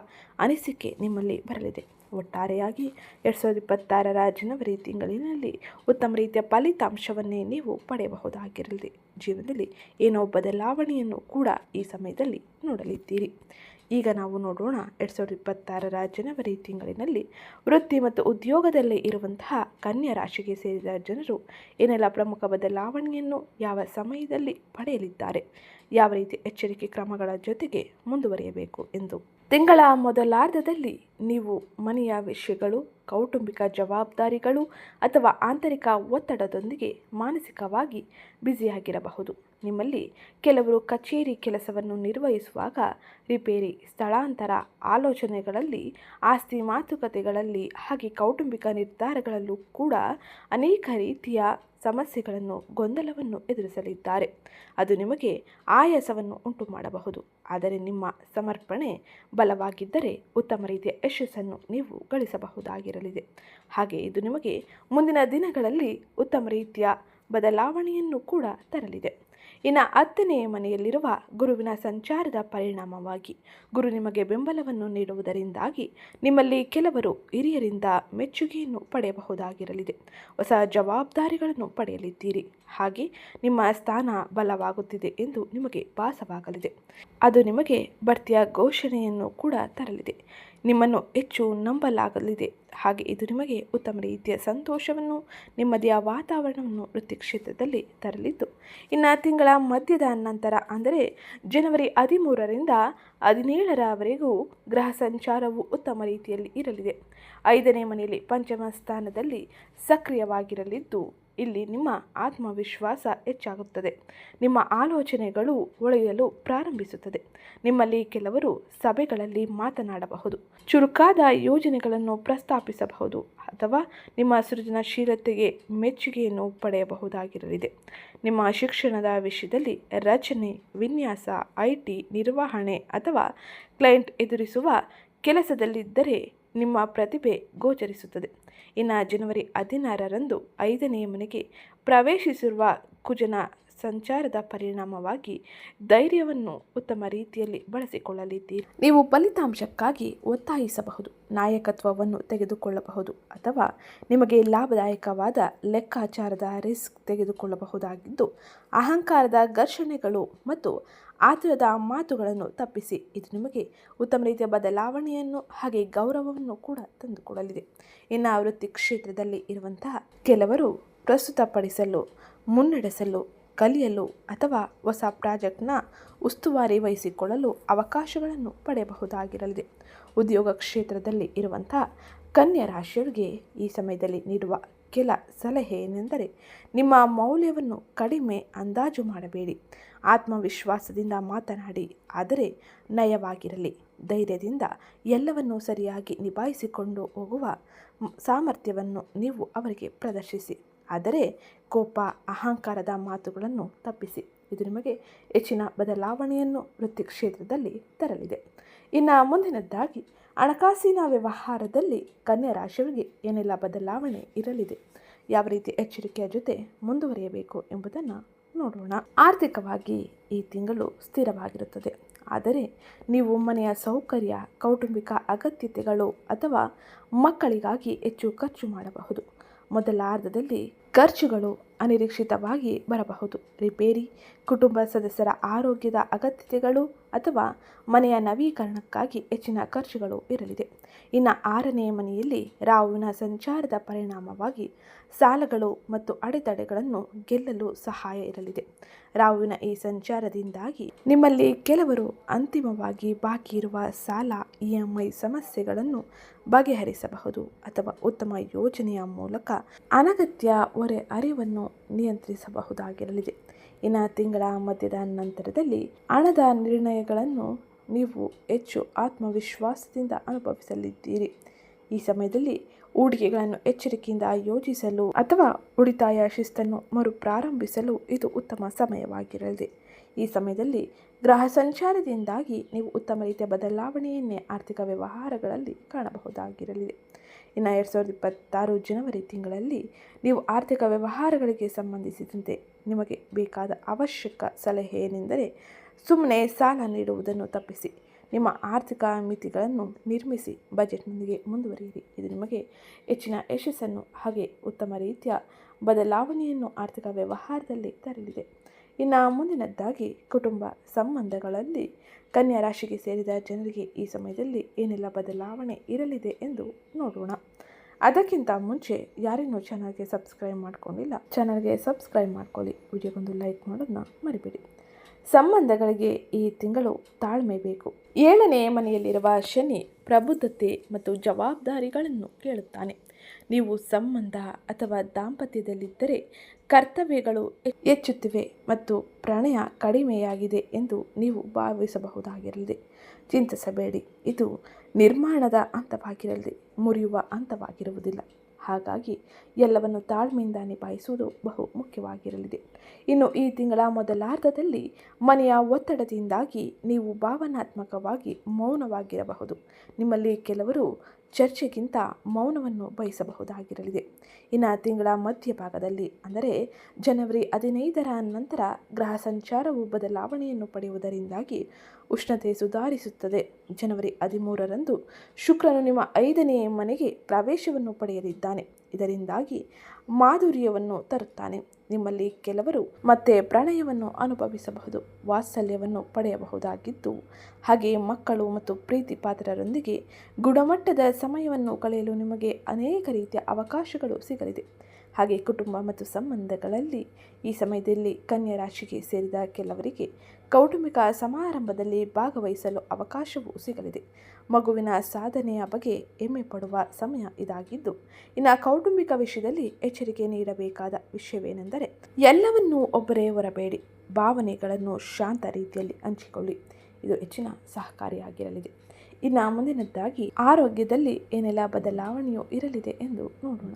ಅನಿಸಿಕೆ ನಿಮ್ಮಲ್ಲಿ ಬರಲಿದೆ. ಒಟ್ಟಾರೆಯಾಗಿ 2026 ಜನವರಿ ತಿಂಗಳಿನಲ್ಲಿ ಉತ್ತಮ ರೀತಿಯ ಫಲಿತಾಂಶವನ್ನೇ ನೀವು ಪಡೆಯಬಹುದಾಗಿರಲಿದೆ. ಜೀವನದಲ್ಲಿ ಏನೋ ಬದಲಾವಣೆಯನ್ನು ಕೂಡ ಈ ಸಮಯದಲ್ಲಿ ನೋಡಲಿದ್ದೀರಿ. ಈಗ ನಾವು ನೋಡೋಣ 2026 ಜನವರಿ ತಿಂಗಳಿನಲ್ಲಿ ವೃತ್ತಿ ಮತ್ತು ಉದ್ಯೋಗದಲ್ಲಿ ಇರುವಂತಹ ಕನ್ಯಾ ರಾಶಿಗೆ ಸೇರಿದ ಜನರು ಏನೆಲ್ಲ ಪ್ರಮುಖ ಬದಲಾವಣೆಯನ್ನು ಯಾವ ಸಮಯದಲ್ಲಿ ಪಡೆಯಲಿದ್ದಾರೆ, ಯಾವ ರೀತಿ ಎಚ್ಚರಿಕೆ ಕ್ರಮಗಳ ಜೊತೆಗೆ ಮುಂದುವರಿಯಬೇಕು ಎಂದು. ತಿಂಗಳ ಮೊದಲಾರ್ಧದಲ್ಲಿ ನೀವು ಮನೆಯ ವಿಷಯಗಳು, ಕೌಟುಂಬಿಕ ಜವಾಬ್ದಾರಿಗಳು ಅಥವಾ ಆಂತರಿಕ ಒತ್ತಡದೊಂದಿಗೆ ಮಾನಸಿಕವಾಗಿ ಬ್ಯುಸಿಯಾಗಿರಬಹುದು. ನಿಮ್ಮಲ್ಲಿ ಕೆಲವರು ಕಚೇರಿ ಕೆಲಸವನ್ನು ನಿರ್ವಹಿಸುವಾಗ ರಿಪೇರಿ, ಸ್ಥಳಾಂತರ ಆಲೋಚನೆಗಳಲ್ಲಿ, ಆಸ್ತಿ ಮಾತುಕತೆಗಳಲ್ಲಿ ಹಾಗೆ ಕೌಟುಂಬಿಕ ನಿರ್ಧಾರಗಳಲ್ಲೂ ಕೂಡ ಅನೇಕ ರೀತಿಯ ಸಮಸ್ಯೆಗಳನ್ನು, ಗೊಂದಲವನ್ನು ಎದುರಿಸಲಿದ್ದಾರೆ. ಅದು ನಿಮಗೆ ಆಯಾಸವನ್ನು ಉಂಟು ಮಾಡಬಹುದು. ಆದರೆ ನಿಮ್ಮ ಸಮರ್ಪಣೆ ಬಲವಾಗಿದ್ದರೆ ಉತ್ತಮ ರೀತಿಯ ಯಶಸ್ಸನ್ನು ನೀವು ಗಳಿಸಬಹುದಾಗಿರಲಿದೆ. ಹಾಗೆ ಇದು ನಿಮಗೆ ಮುಂದಿನ ದಿನಗಳಲ್ಲಿ ಉತ್ತಮ ರೀತಿಯ ಬದಲಾವಣೆಯನ್ನು ಕೂಡ ತರಲಿದೆ. ಇನ್ನು 10ನೇ ಮನೆಯಲ್ಲಿರುವ ಗುರುವಿನ ಸಂಚಾರದ ಪರಿಣಾಮವಾಗಿ ಗುರು ನಿಮಗೆ ಬೆಂಬಲವನ್ನು ನೀಡುವುದರಿಂದಾಗಿ ನಿಮ್ಮಲ್ಲಿ ಕೆಲವರು ಹಿರಿಯರಿಂದ ಮೆಚ್ಚುಗೆಯನ್ನು ಪಡೆಯಬಹುದಾಗಿರಲಿದೆ. ಹೊಸ ಜವಾಬ್ದಾರಿಗಳನ್ನು ಪಡೆಯಲಿದ್ದೀರಿ. ಹಾಗೆ ನಿಮ್ಮ ಸ್ಥಾನ ಬಲವಾಗುತ್ತಿದೆ ಎಂದು ನಿಮಗೆ ಭಾಸವಾಗಲಿದೆ. ಅದು ನಿಮಗೆ ಬಡ್ತಿಯ ಘೋಷಣೆಯನ್ನು ಕೂಡ ತರಲಿದೆ. ನಿಮ್ಮನ್ನು ಹೆಚ್ಚು ನಂಬಲಾಗಲಿದೆ. ಹಾಗೆ ಇದು ನಿಮಗೆ ಉತ್ತಮ ರೀತಿಯ ಸಂತೋಷವನ್ನು, ನೆಮ್ಮದಿಯ ವಾತಾವರಣವನ್ನು ವೃತ್ತಿ ಕ್ಷೇತ್ರದಲ್ಲಿ ತರಲಿದ್ದು, ಇನ್ನು ತಿಂಗಳ ಮಧ್ಯದ ನಂತರ ಅಂದರೆ ಜನವರಿ 13ರಿಂದ 17ರವರೆಗೂ ಗ್ರಹ ಸಂಚಾರವು ಉತ್ತಮ ರೀತಿಯಲ್ಲಿ ಇರಲಿದೆ. 5ನೇ ಮನೆಯಲ್ಲಿ ಪಂಚಮ ಸ್ಥಾನದಲ್ಲಿ ಸಕ್ರಿಯವಾಗಿರಲಿದ್ದು, ಇಲ್ಲಿ ನಿಮ್ಮ ಆತ್ಮವಿಶ್ವಾಸ ಹೆಚ್ಚಾಗುತ್ತದೆ. ನಿಮ್ಮ ಆಲೋಚನೆಗಳು ಹೊಳೆಯಲು ಪ್ರಾರಂಭಿಸುತ್ತದೆ. ನಿಮ್ಮಲ್ಲಿ ಕೆಲವರು ಸಭೆಗಳಲ್ಲಿ ಮಾತನಾಡಬಹುದು, ಚುರುಕಾದ ಯೋಜನೆಗಳನ್ನು ಪ್ರಸ್ತಾಪಿಸಬಹುದು ಅಥವಾ ನಿಮ್ಮ ಸೃಜನಶೀಲತೆಗೆ ಮೆಚ್ಚುಗೆಯನ್ನು ಪಡೆಯಬಹುದಾಗಿರಲಿದೆ. ನಿಮ್ಮ ಶಿಕ್ಷಣದ ವಿಷಯದಲ್ಲಿ ರಚನೆ, ವಿನ್ಯಾಸ, IT, ನಿರ್ವಹಣೆ ಅಥವಾ ಕ್ಲೈಂಟ್ ಎದುರಿಸುವ ಕೆಲಸದಲ್ಲಿದ್ದರೆ ನಿಮ್ಮ ಪ್ರತಿಭೆ ಗೋಚರಿಸುತ್ತದೆ. ಇನ್ನು ಜನವರಿ 16ರಂದು 5ನೇ ಮನೆಗೆ ಪ್ರವೇಶಿಸಿರುವ ಕುಜನ ಸಂಚಾರದ ಪರಿಣಾಮವಾಗಿ ಧೈರ್ಯವನ್ನು ಉತ್ತಮ ರೀತಿಯಲ್ಲಿ ಬಳಸಿಕೊಳ್ಳಲಿದ್ದೀರಿ. ನೀವು ಫಲಿತಾಂಶಕ್ಕಾಗಿ ಒತ್ತಾಯಿಸಬಹುದು, ನಾಯಕತ್ವವನ್ನು ತೆಗೆದುಕೊಳ್ಳಬಹುದು ಅಥವಾ ನಿಮಗೆ ಲಾಭದಾಯಕವಾದ ಲೆಕ್ಕಾಚಾರದ ರಿಸ್ಕ್ ತೆಗೆದುಕೊಳ್ಳಬಹುದಾಗಿದ್ದು, ಅಹಂಕಾರದ ಘರ್ಷಣೆಗಳು ಮತ್ತು ಆತುರದ ಮಾತುಗಳನ್ನು ತಪ್ಪಿಸಿ. ಇದು ನಿಮಗೆ ಉತ್ತಮ ರೀತಿಯ ಬದಲಾವಣೆಯನ್ನು ಹಾಗೆ ಗೌರವವನ್ನು ಕೂಡ ತಂದುಕೊಡಲಿದೆ. ಇನ್ನು ವೃತ್ತಿ ಕ್ಷೇತ್ರದಲ್ಲಿ ಇರುವಂತಹ ಕೆಲವರು ಪ್ರಸ್ತುತಪಡಿಸಲು, ಮುನ್ನಡೆಸಲು, ಕಲಿಯಲು ಅಥವಾ ಹೊಸ ಪ್ರಾಜೆಕ್ಟ್ನ ಉಸ್ತುವಾರಿ ವಹಿಸಿಕೊಳ್ಳಲು ಅವಕಾಶಗಳನ್ನು ಪಡೆಯಬಹುದಾಗಿರಲಿದೆ. ಉದ್ಯೋಗ ಕ್ಷೇತ್ರದಲ್ಲಿ ಇರುವಂತಹ ಕನ್ಯಾ ರಾಶಿಯವರಿಗೆ ಈ ಸಮಯದಲ್ಲಿ ನೀಡುವ ಕೆಲ ಸಲಹೆ ಏನೆಂದರೆ, ನಿಮ್ಮ ಮೌಲ್ಯವನ್ನು ಕಡಿಮೆ ಅಂದಾಜು ಮಾಡಬೇಡಿ. ಆತ್ಮವಿಶ್ವಾಸದಿಂದ ಮಾತನಾಡಿ, ಆದರೆ ನಯವಾಗಿರಲಿ. ಧೈರ್ಯದಿಂದ ಎಲ್ಲವನ್ನೂ ಸರಿಯಾಗಿ ನಿಭಾಯಿಸಿಕೊಂಡು ಹೋಗುವ ಸಾಮರ್ಥ್ಯವನ್ನು ನೀವು ಅವರಿಗೆ ಪ್ರದರ್ಶಿಸಿ. ಆದರೆ ಕೋಪ, ಅಹಂಕಾರದ ಮಾತುಗಳನ್ನು ತಪ್ಪಿಸಿ. ಇದು ನಿಮಗೆ ಹೆಚ್ಚಿನ ಬದಲಾವಣೆಯನ್ನು ವೃತ್ತಿ ಕ್ಷೇತ್ರದಲ್ಲಿ ತರಲಿದೆ. ಇನ್ನು ಮುಂದಿನದ್ದಾಗಿ ಹಣಕಾಸಿನ ವ್ಯವಹಾರದಲ್ಲಿ ಕನ್ಯಾ ರಾಶಿಯವರಿಗೆ ಏನೆಲ್ಲ ಬದಲಾವಣೆ ಇರಲಿದೆ, ಯಾವ ರೀತಿ ಎಚ್ಚರಿಕೆಯ ಜೊತೆ ಮುಂದುವರಿಯಬೇಕು ಎಂಬುದನ್ನು ನೋಡೋಣ. ಆರ್ಥಿಕವಾಗಿ ಈ ತಿಂಗಳು ಸ್ಥಿರವಾಗಿರುತ್ತದೆ. ಆದರೆ ನೀವು ಮನೆಯ ಸೌಕರ್ಯ, ಕೌಟುಂಬಿಕ ಅಗತ್ಯತೆಗಳು ಅಥವಾ ಮಕ್ಕಳಿಗಾಗಿ ಹೆಚ್ಚು ಖರ್ಚು ಮಾಡಬಹುದು. ಮೊದಲಾರ್ಧದಲ್ಲಿ ಖರ್ಚುಗಳು ಅನಿರೀಕ್ಷಿತವಾಗಿ ಬರಬಹುದು. ರಿಪೇರಿ, ಕುಟುಂಬ ಸದಸ್ಯರ ಆರೋಗ್ಯದ ಅಗತ್ಯತೆಗಳು ಅಥವಾ ಮನೆಯ ನವೀಕರಣಕ್ಕಾಗಿ ಹೆಚ್ಚಿನ ಖರ್ಚುಗಳು ಇರಲಿದೆ. ಇನ್ನು 6ನೇ ಮನೆಯಲ್ಲಿ ರಾಹುವಿನ ಸಂಚಾರದ ಪರಿಣಾಮವಾಗಿ ಸಾಲಗಳು ಮತ್ತು ಅಡೆತಡೆಗಳನ್ನು ಗೆಲ್ಲಲು ಸಹಾಯ ಇರಲಿದೆ. ರಾಹುವಿನ ಈ ಸಂಚಾರದಿಂದಾಗಿ ನಿಮ್ಮಲ್ಲಿ ಕೆಲವರು ಅಂತಿಮವಾಗಿ ಬಾಕಿ ಇರುವ ಸಾಲ, EMI ಸಮಸ್ಯೆಗಳನ್ನು ಬಗೆಹರಿಸಬಹುದು ಅಥವಾ ಉತ್ತಮ ಯೋಜನೆಯ ಮೂಲಕ ಅನಗತ್ಯ ಹೊರೆ ಹರಿವನ್ನು ನಿಯಂತ್ರಿಸಬಹುದಾಗಿರಲಿದೆ. ಇನ್ನು ತಿಂಗಳ ಮಧ್ಯದ ನಂತರದಲ್ಲಿ ಹಣದ ನಿರ್ಣಯಗಳನ್ನು ನೀವು ಹೆಚ್ಚು ಆತ್ಮವಿಶ್ವಾಸದಿಂದ ಅನುಭವಿಸಲಿದ್ದೀರಿ. ಈ ಸಮಯದಲ್ಲಿ ಹೂಡಿಕೆಗಳನ್ನು ಎಚ್ಚರಿಕೆಯಿಂದ ಯೋಜಿಸಲು ಅಥವಾ ಉಳಿತಾಯ ಶಿಸ್ತನ್ನು ಮರುಪ್ರಾರಂಭಿಸಲು ಇದು ಉತ್ತಮ ಸಮಯವಾಗಿರಲಿದೆ. ಈ ಸಮಯದಲ್ಲಿ ಗ್ರಹ ಸಂಚಾರದಿಂದಾಗಿ ನೀವು ಉತ್ತಮ ರೀತಿಯ ಬದಲಾವಣೆಯನ್ನೇ ಆರ್ಥಿಕ ವ್ಯವಹಾರಗಳಲ್ಲಿ ಕಾಣಬಹುದಾಗಿರಲಿದೆ. ಇನ್ನು 2026 ಜನವರಿ ತಿಂಗಳಲ್ಲಿ ನೀವು ಆರ್ಥಿಕ ವ್ಯವಹಾರಗಳಿಗೆ ಸಂಬಂಧಿಸಿದಂತೆ ನಿಮಗೆ ಬೇಕಾದ ಅವಶ್ಯಕ ಸಲಹೆ ಏನೆಂದರೆ, ಸುಮ್ಮನೆ ಸಾಲ ನೀಡುವುದನ್ನು ತಪ್ಪಿಸಿ ನಿಮ್ಮ ಆರ್ಥಿಕ ಮಿತಿಗಳನ್ನು ನಿರ್ಮಿಸಿ ಬಜೆಟ್ನೊಂದಿಗೆ ಮುಂದುವರಿಯಿರಿ. ಇದು ನಿಮಗೆ ಹೆಚ್ಚಿನ ಯಶಸ್ಸನ್ನು ಹಾಗೆ ಉತ್ತಮ ರೀತಿಯ ಬದಲಾವಣೆಯನ್ನು ಆರ್ಥಿಕ ವ್ಯವಹಾರದಲ್ಲಿ ತರಲಿದೆ. ಇನ್ನು ಮುಂದಿನದ್ದಾಗಿ ಕುಟುಂಬ ಸಂಬಂಧಗಳಲ್ಲಿ ಕನ್ಯಾ ರಾಶಿಗೆ ಸೇರಿದ ಜನರಿಗೆ ಈ ಸಮಯದಲ್ಲಿ ಏನೆಲ್ಲ ಬದಲಾವಣೆ ಇರಲಿದೆ ಎಂದು ನೋಡೋಣ. ಅದಕ್ಕಿಂತ ಮುಂಚೆ ಯಾರೇನೂ ಚಾನಲ್ಗೆ ಸಬ್ಸ್ಕ್ರೈಬ್ ಮಾಡ್ಕೊಂಡಿಲ್ಲ, ಚಾನಲ್ಗೆ ಸಬ್ಸ್ಕ್ರೈಬ್ ಮಾಡ್ಕೊಳ್ಳಿ. ವಿಡಿಯೋಗೊಂದು ಲೈಕ್ ಮಾಡೋದನ್ನ ಮರಿಬೇಡಿ. ಸಂಬಂಧಗಳಿಗೆ ಈ ತಿಂಗಳು ತಾಳ್ಮೆ ಬೇಕು. 7ನೇ ಮನೆಯಲ್ಲಿರುವ ಶನಿ ಪ್ರಬುದ್ಧತೆ ಮತ್ತು ಜವಾಬ್ದಾರಿಗಳನ್ನು ಕೇಳುತ್ತಾನೆ. ನೀವು ಸಂಬಂಧ ಅಥವಾ ದಾಂಪತ್ಯದಲ್ಲಿದ್ದರೆ ಕರ್ತವ್ಯಗಳು ಹೆಚ್ಚುತ್ತಿವೆ ಮತ್ತು ಪ್ರಣಯ ಕಡಿಮೆಯಾಗಿದೆ ಎಂದು ನೀವು ಭಾವಿಸಬಹುದಾಗಿರಲಿದೆ. ಚಿಂತಿಸಬೇಡಿ, ಇದು ನಿರ್ಮಾಣದ ಹಂತವಾಗಿರಲಿದೆ, ಮುರಿಯುವ ಹಂತವಾಗಿರುವುದಿಲ್ಲ. ಹಾಗಾಗಿ ಎಲ್ಲವನ್ನು ತಾಳ್ಮೆಯಿಂದ ನಿಭಾಯಿಸುವುದು ಬಹು ಮುಖ್ಯವಾಗಿರಲಿದೆ. ಇನ್ನು ಈ ತಿಂಗಳ ಮೊದಲಾರ್ಧದಲ್ಲಿ ಮನೆಯ ಒತ್ತಡದಿಂದಾಗಿ ನೀವು ಭಾವನಾತ್ಮಕವಾಗಿ ಮೌನವಾಗಿರಬಹುದು. ನಿಮ್ಮಲ್ಲಿ ಕೆಲವರು ಚರ್ಚೆಗಿಂತ ಮೌನವನ್ನು ಬಯಸಬಹುದಾಗಿರಲಿದೆ. ಇನ್ನು ತಿಂಗಳ ಮಧ್ಯಭಾಗದಲ್ಲಿ ಅಂದರೆ ಜನವರಿ 15ರ ನಂತರ ಗ್ರಹ ಸಂಚಾರವು ಬದಲಾವಣೆಯನ್ನು ಪಡೆಯುವುದರಿಂದಾಗಿ ಉಷ್ಣತೆ ಸುಧಾರಿಸುತ್ತದೆ. ಜನವರಿ 13ರಂದು ಶುಕ್ರನು ನಿಮ್ಮ 5ನೇ ಮನೆಗೆ ಪ್ರವೇಶವನ್ನು ಪಡೆಯಲಿದ್ದಾನೆ. ಇದರಿಂದಾಗಿ ಮಾಧುರ್ಯವನ್ನು ತರುತ್ತಾನೆ. ನಿಮ್ಮಲ್ಲಿ ಕೆಲವರು ಮತ್ತೆ ಪ್ರಣಯವನ್ನು ಅನುಭವಿಸಬಹುದು, ವಾತ್ಸಲ್ಯವನ್ನು ಪಡೆಯಬಹುದಾಗಿದ್ದು, ಹಾಗೆಯೇ ಮಕ್ಕಳು ಮತ್ತು ಪ್ರೀತಿ ಪಾತ್ರರೊಂದಿಗೆ ಗುಣಮಟ್ಟದ ಸಮಯವನ್ನು ಕಳೆಯಲು ನಿಮಗೆ ಅನೇಕ ರೀತಿಯ ಅವಕಾಶಗಳು ಸಿಗಲಿದೆ. ಹಾಗೆ ಕುಟುಂಬ ಮತ್ತು ಸಂಬಂಧಗಳಲ್ಲಿ ಈ ಸಮಯದಲ್ಲಿ ಕನ್ಯಾ ರಾಶಿಗೆ ಸೇರಿದ ಕೆಲವರಿಗೆ ಕೌಟುಂಬಿಕ ಸಮಾರಂಭದಲ್ಲಿ ಭಾಗವಹಿಸಲು ಅವಕಾಶವೂ ಸಿಗಲಿದೆ. ಮಗುವಿನ ಸಾಧನೆಯ ಬಗ್ಗೆ ಹೆಮ್ಮೆ ಪಡುವ ಸಮಯ ಇದಾಗಿದ್ದು, ಇನ್ನು ಕೌಟುಂಬಿಕ ವಿಷಯದಲ್ಲಿ ಎಚ್ಚರಿಕೆ ನೀಡಬೇಕಾದ ವಿಷಯವೇನೆಂದರೆ, ಎಲ್ಲವನ್ನೂ ಒಬ್ಬರೇ ಹೊರಬೇಡಿ. ಭಾವನೆಗಳನ್ನು ಶಾಂತ ರೀತಿಯಲ್ಲಿ ಹಂಚಿಕೊಳ್ಳಿ. ಇದು ಹೆಚ್ಚಿನ ಸಹಕಾರಿಯಾಗಿರಲಿದೆ. ಇನ್ನು ಮುಂದಿನದ್ದಾಗಿ ಆರೋಗ್ಯದಲ್ಲಿ ಏನೆಲ್ಲ ಬದಲಾವಣೆಯೂ ಇರಲಿದೆ ಎಂದು ನೋಡೋಣ.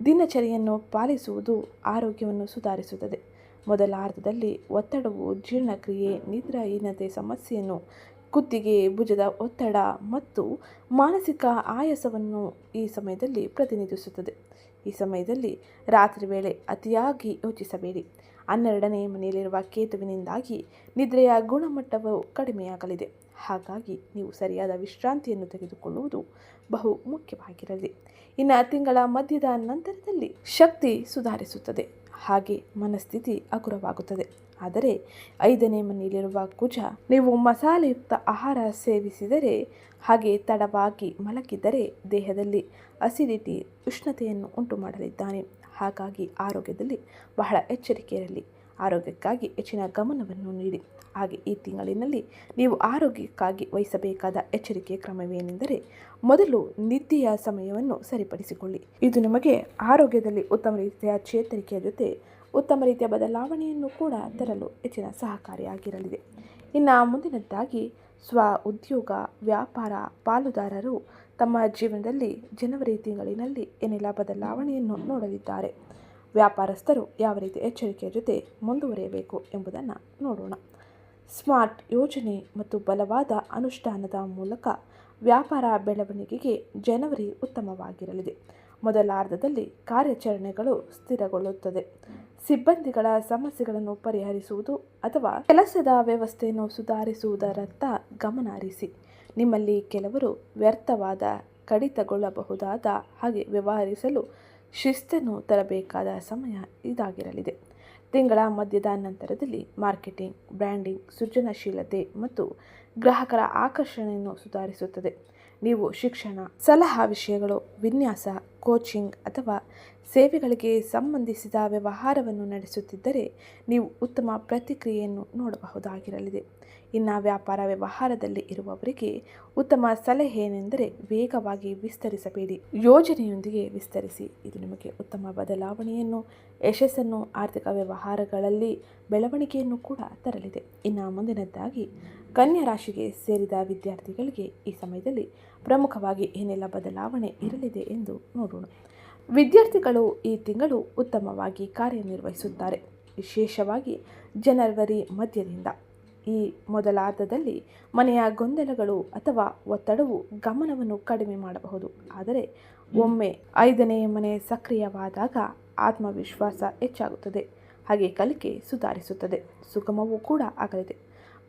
ದಿನಚರಿಯನ್ನು ಪಾಲಿಸುವುದು ಆರೋಗ್ಯವನ್ನು ಸುಧಾರಿಸುತ್ತದೆ. ಮೊದಲಾರ್ಧದಲ್ಲಿ ಒತ್ತಡವು ಜೀರ್ಣಕ್ರಿಯೆ, ನಿದ್ರಾಹೀನತೆ ಸಮಸ್ಯೆಯನ್ನು, ಕುತ್ತಿಗೆ, ಭುಜದ ಒತ್ತಡ ಮತ್ತು ಮಾನಸಿಕ ಆಯಾಸವನ್ನು ಈ ಸಮಯದಲ್ಲಿ ಪ್ರತಿನಿಧಿಸುತ್ತದೆ. ಈ ಸಮಯದಲ್ಲಿ ರಾತ್ರಿ ವೇಳೆ ಅತಿಯಾಗಿ ಯೋಚಿಸಬೇಡಿ. 12ನೇ ಮನೆಯಲ್ಲಿರುವ ಕೇತುವಿನಿಂದಾಗಿ ನಿದ್ರೆಯ ಗುಣಮಟ್ಟವು ಕಡಿಮೆಯಾಗಲಿದೆ. ಹಾಗಾಗಿ ನೀವು ಸರಿಯಾದ ವಿಶ್ರಾಂತಿಯನ್ನು ತೆಗೆದುಕೊಳ್ಳುವುದು ಬಹು ಮುಖ್ಯವಾಗಿರಲಿದೆ. ಇನ್ನು ತಿಂಗಳ ಮಧ್ಯದ ನಂತರದಲ್ಲಿ ಶಕ್ತಿ ಸುಧಾರಿಸುತ್ತದೆ, ಹಾಗೆ ಮನಸ್ಥಿತಿ ಹಗುರವಾಗುತ್ತದೆ. ಆದರೆ 5ನೇ ಮನೆಯಲ್ಲಿರುವ ಕುಜ ನೀವು ಮಸಾಲೆಯುಕ್ತ ಆಹಾರ ಸೇವಿಸಿದರೆ ಹಾಗೆ ತಡವಾಗಿ ಮಲಗಿದ್ದರೆ ದೇಹದಲ್ಲಿ ಅಸಿಡಿಟಿ, ಉಷ್ಣತೆಯನ್ನು ಉಂಟು ಮಾಡಲಿದ್ದಾನೆ. ಹಾಗಾಗಿ ಆರೋಗ್ಯದಲ್ಲಿ ಬಹಳ ಎಚ್ಚರಿಕೆ ಇರಲಿ. ಆರೋಗ್ಯಕ್ಕಾಗಿ ಹೆಚ್ಚಿನ ಗಮನವನ್ನು ನೀಡಿ. ಹಾಗೆ ಈ ತಿಂಗಳಿನಲ್ಲಿ ನೀವು ಆರೋಗ್ಯಕ್ಕಾಗಿ ವಹಿಸಬೇಕಾದ ಎಚ್ಚರಿಕೆ ಕ್ರಮವೇನೆಂದರೆ, ಮೊದಲು ನಿದ್ದೆಯ ಸಮಯವನ್ನು ಸರಿಪಡಿಸಿಕೊಳ್ಳಿ. ಇದು ನಿಮಗೆ ಆರೋಗ್ಯದಲ್ಲಿ ಉತ್ತಮ ರೀತಿಯ ಚೇತರಿಕೆಯ ಜೊತೆ ಉತ್ತಮ ರೀತಿಯ ಬದಲಾವಣೆಯನ್ನು ಕೂಡ ತರಲು ಹೆಚ್ಚಿನ ಸಹಕಾರಿಯಾಗಿರಲಿದೆ. ಇನ್ನು ಮುಂದಿನದ್ದಾಗಿ ಸ್ವ ಉದ್ಯೋಗ, ವ್ಯಾಪಾರ ಪಾಲುದಾರರು ತಮ್ಮ ಜೀವನದಲ್ಲಿ ಜನವರಿ ತಿಂಗಳಿನಲ್ಲಿ ಏನೆಲ್ಲ ಬದಲಾವಣೆಯನ್ನು ನೋಡಲಿದ್ದಾರೆ, ವ್ಯಾಪಾರಸ್ಥರು ಯಾವ ರೀತಿ ಎಚ್ಚರಿಕೆಯ ಜೊತೆ ಮುಂದುವರಿಯಬೇಕು ಎಂಬುದನ್ನು ನೋಡೋಣ. ಸ್ಮಾರ್ಟ್ ಯೋಜನೆ ಮತ್ತು ಬಲವಾದ ಅನುಷ್ಠಾನದ ಮೂಲಕ ವ್ಯಾಪಾರ ಬೆಳವಣಿಗೆಗೆ ಜನವರಿ ಉತ್ತಮವಾಗಿರಲಿದೆ. ಮೊದಲಾರ್ಧದಲ್ಲಿ ಕಾರ್ಯಾಚರಣೆಗಳು ಸ್ಥಿರಗೊಳ್ಳುತ್ತದೆ. ಸಿಬ್ಬಂದಿಗಳ ಸಮಸ್ಯೆಗಳನ್ನು ಪರಿಹರಿಸುವುದು ಅಥವಾ ಕೆಲಸದ ವ್ಯವಸ್ಥೆಯನ್ನು ಸುಧಾರಿಸುವುದರತ್ತ ಗಮನ ಹರಿಸಿ. ನಿಮ್ಮಲ್ಲಿ ಕೆಲವರು ವ್ಯರ್ಥವಾದ, ಕಡಿತಗೊಳ್ಳಬಹುದಾದ ಹಾಗೆ ವ್ಯವಹರಿಸಲು ಶಿಸ್ತನ್ನು ತರಬೇಕಾದ ಸಮಯ ಇದಾಗಿರಲಿದೆ. ತಿಂಗಳ ಮಧ್ಯದ ನಂತರದಲ್ಲಿ ಮಾರ್ಕೆಟಿಂಗ್, ಬ್ರ್ಯಾಂಡಿಂಗ್, ಸೃಜನಶೀಲತೆ ಮತ್ತು ಗ್ರಾಹಕರ ಆಕರ್ಷಣೆಯನ್ನು ಸುಧಾರಿಸುತ್ತದೆ. ನೀವು ಶಿಕ್ಷಣ, ಸಲಹಾ ವಿಷಯಗಳು, ವಿನ್ಯಾಸ, ಕೋಚಿಂಗ್ ಅಥವಾ ಸೇವೆಗಳಿಗೆ ಸಂಬಂಧಿಸಿದ ವ್ಯವಹಾರವನ್ನು ನಡೆಸುತ್ತಿದ್ದರೆ ನೀವು ಉತ್ತಮ ಪ್ರತಿಕ್ರಿಯೆಯನ್ನು ನೋಡಬಹುದಾಗಿರಲಿದೆ. ಇನ್ನು ವ್ಯಾಪಾರ ವ್ಯವಹಾರದಲ್ಲಿ ಇರುವವರಿಗೆ ಉತ್ತಮ ಸಲಹೆ ಏನೆಂದರೆ ವೇಗವಾಗಿ ವಿಸ್ತರಿಸಬೇಡಿ, ಯೋಜನೆಯೊಂದಿಗೆ ವಿಸ್ತರಿಸಿ. ಇದು ನಿಮಗೆ ಉತ್ತಮ ಬದಲಾವಣೆಯನ್ನು, ಯಶಸ್ಸನ್ನು, ಆರ್ಥಿಕ ವ್ಯವಹಾರಗಳಲ್ಲಿ ಬೆಳವಣಿಗೆಯನ್ನು ಕೂಡ ತರಲಿದೆ. ಇನ್ನು ಮುಂದಿನದ್ದಾಗಿ ಕನ್ಯಾ ರಾಶಿಗೆ ಸೇರಿದ ವಿದ್ಯಾರ್ಥಿಗಳಿಗೆ ಈ ಸಮಯದಲ್ಲಿ ಪ್ರಮುಖವಾಗಿ ಏನೆಲ್ಲ ಬದಲಾವಣೆ ಇರಲಿದೆ ಎಂದು ನೋಡೋಣ. ವಿದ್ಯಾರ್ಥಿಗಳು ಈ ತಿಂಗಳು ಉತ್ತಮವಾಗಿ ಕಾರ್ಯನಿರ್ವಹಿಸುತ್ತಾರೆ. ವಿಶೇಷವಾಗಿ ಜನವರಿ ಮಧ್ಯದಿಂದ ಈ ಮೊದಲಾರ್ಧದಲ್ಲಿ ಮನೆಯ ಗೊಂದಲಗಳು ಅಥವಾ ಒತ್ತಡವು ಗಮನವನ್ನು ಕಡಿಮೆ ಮಾಡಬಹುದು. ಆದರೆ ಒಮ್ಮೆ 5ನೇ ಮನೆ ಸಕ್ರಿಯವಾದಾಗ ಆತ್ಮವಿಶ್ವಾಸ ಹೆಚ್ಚಾಗುತ್ತದೆ, ಹಾಗೆ ಕಲಿಕೆ ಸುಧಾರಿಸುತ್ತದೆ, ಸುಗಮವೂ ಕೂಡ ಆಗಲಿದೆ.